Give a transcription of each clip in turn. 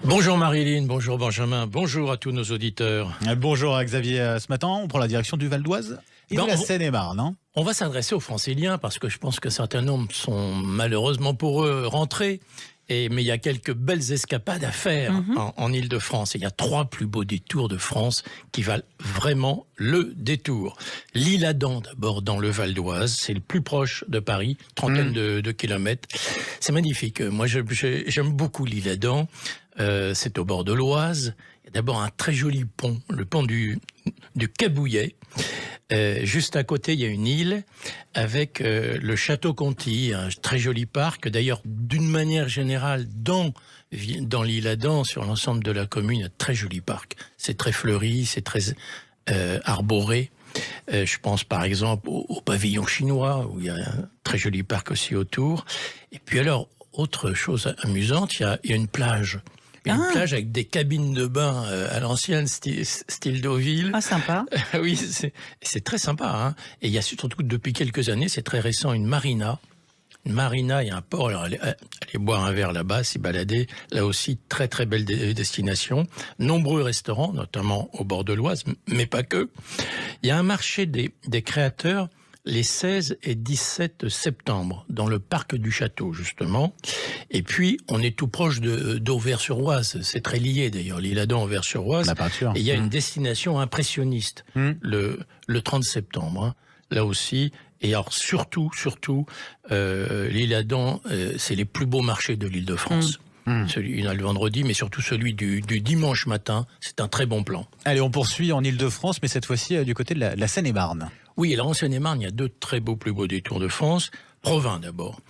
Bonjour Marilyn, bonjour Benjamin, bonjour à tous nos auditeurs. Bonjour à Xavier. Ce matin, on prend la direction du Val d'Oise et de la Seine-et-Marne. Hein. On va s'adresser aux Franciliens parce que je pense que certains nombres sont malheureusement pour eux rentrés. Mais il y a quelques belles escapades à faire en Île-de-France. Il y a 3 plus beaux détours de France qui valent vraiment le détour. L'Isle-Adam, d'abord, dans le Val d'Oise. C'est le plus proche de Paris, trentaine de kilomètres. C'est magnifique. Moi, j'aime beaucoup l'Isle-Adam. C'est au bord de l'Oise. Il y a d'abord un très joli pont, le pont du Cabouillet. Juste à côté, il y a une île avec le Château Conty, un très joli parc. D'ailleurs, d'une manière générale, dans l'Isle-Adam, sur l'ensemble de la commune, un très joli parc. C'est très fleuri, c'est très arboré. Je pense par exemple au pavillon chinois, où il y a un très joli parc aussi autour. Et puis alors, autre chose amusante, il y a une plage. Une plage avec des cabines de bain à l'ancienne, style Deauville. Ah, sympa. Oui, c'est très sympa. Hein. Et il y a surtout, depuis quelques années, c'est très récent, une marina. Une marina, il y a un port. Alors, aller boire un verre là-bas, s'y balader. Là aussi, très très belle destination. Nombreux restaurants, notamment au bord de l'Oise, mais pas que. Il y a un marché des créateurs les 16 et 17 septembre, dans le parc du château, justement. Et puis, on est tout proche d'Auvers-sur-Oise. C'est très lié, d'ailleurs, l'Isle-Adam, Auvers-sur-Oise. La peinture. Et il y a une destination impressionniste, le 30 septembre. Hein. Là aussi. Et alors, surtout, l'Isle-Adam, c'est les plus beaux marchés de l'Île-de-France. Il y en a le vendredi, mais surtout celui du dimanche matin. C'est un très bon plan. Allez, on poursuit en Île-de-France, mais cette fois-ci du côté de la Seine-et-Marne. Oui, alors en Seine-et-Marne, il y a 2 très plus beaux détours de France. Provins d'abord.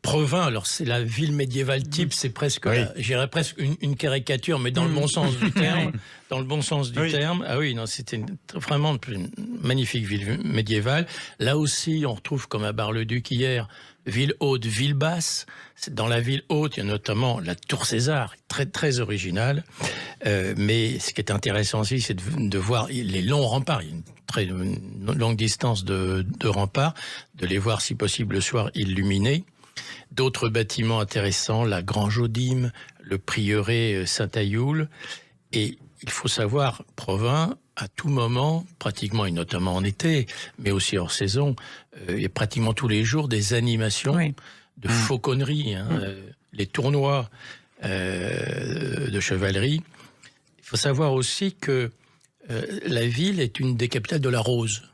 Provins, alors c'est la ville médiévale type, c'est presque, j'irais presque une caricature, mais dans le bon sens du terme. Dans le bon sens du terme. Ah oui, non, c'était vraiment une magnifique ville médiévale. Là aussi, on retrouve comme à Bar-le-Duc hier, ville haute, ville basse. Dans la ville haute, il y a notamment la Tour César, très très originale. Mais ce qui est intéressant aussi, c'est de voir les longs remparts. Il y a une longue distance de remparts, de les voir si possible le soir illuminés. D'autres bâtiments intéressants, la Grange aux Dîmes, le prieuré Saint-Ayoul. Et il faut savoir, Provins, à tout moment, pratiquement et notamment en été, mais aussi hors saison, il y a pratiquement tous les jours des animations de fauconnerie, les tournois de chevalerie. Il faut savoir aussi que la ville est une des capitales de la rose.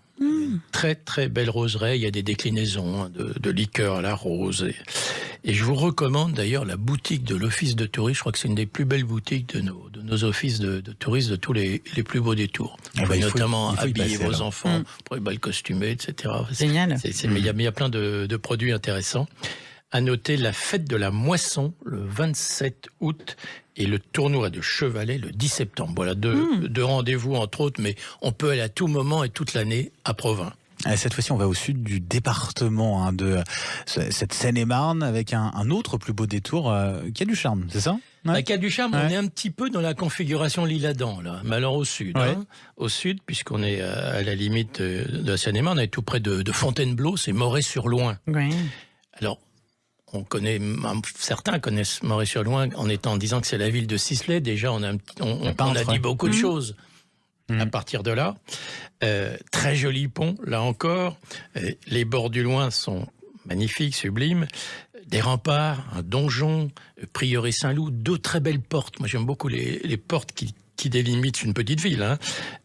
Très très belle roseraie, il y a des déclinaisons de liqueurs à la rose. Et je vous recommande d'ailleurs la boutique de l'office de tourisme. Je crois que c'est une des plus belles boutiques de nos offices de tourisme de tous les plus beaux détours. Il faut notamment habiller vos enfants pour les balles costumées, etc. Génial. Mais il y a plein de produits intéressants. À noter la fête de la moisson le 27 août et le tournoi de chevalet le 10 septembre. Voilà deux rendez-vous entre autres, mais on peut aller à tout moment et toute l'année à Provins. Cette fois-ci, on va au sud du département de cette Seine-et-Marne avec un autre plus beau détour qui a du charme, c'est ça? Qui a du charme, on est un petit peu dans la configuration l'Isle-Adam, là, mais alors au sud. Au sud, puisqu'on est à la limite de la Seine-et-Marne, on est tout près de Fontainebleau, c'est Moret-sur-Loing. Alors, certains connaissent Moret-sur-Loing en disant que c'est la ville de Sisley. Déjà, on a dit beaucoup de choses à partir de là. Très joli pont, là encore. Les bords du Loing sont magnifiques, sublimes. Des remparts, un donjon, prieuré Saint-Loup, 2 très belles portes. Moi, j'aime beaucoup les portes qui délimitent une petite ville.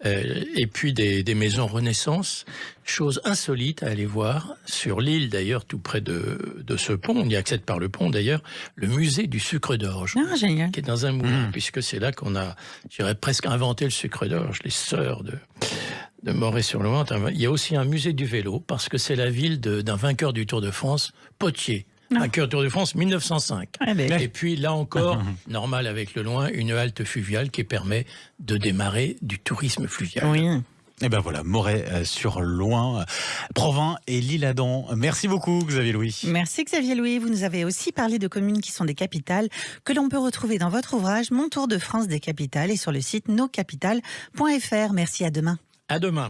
Et puis des maisons Renaissance. Chose insolite à aller voir, sur l'île d'ailleurs, tout près de ce pont, on y accède par le pont d'ailleurs, le musée du sucre d'orge, qui est dans un moulin, puisque c'est là qu'on a, j'irais presque inventé le sucre d'orge, les sœurs de Moret-sur-Loing. Il y a aussi un musée du vélo, parce que c'est la ville d'un vainqueur du Tour de France, Potier. Vainqueur Tour de France 1905. Et puis là encore, normal avec le Loing, une halte fluviale qui permet de démarrer du tourisme fluvial. Et ben voilà, Moret-sur-Loing, Provins et l'Isle-Adam. Merci beaucoup Xavier Louis. Merci Xavier Louis. Vous nous avez aussi parlé de communes qui sont des capitales, que l'on peut retrouver dans votre ouvrage Mon Tour de France des capitales et sur le site noscapitales.fr. Merci, à demain. À demain.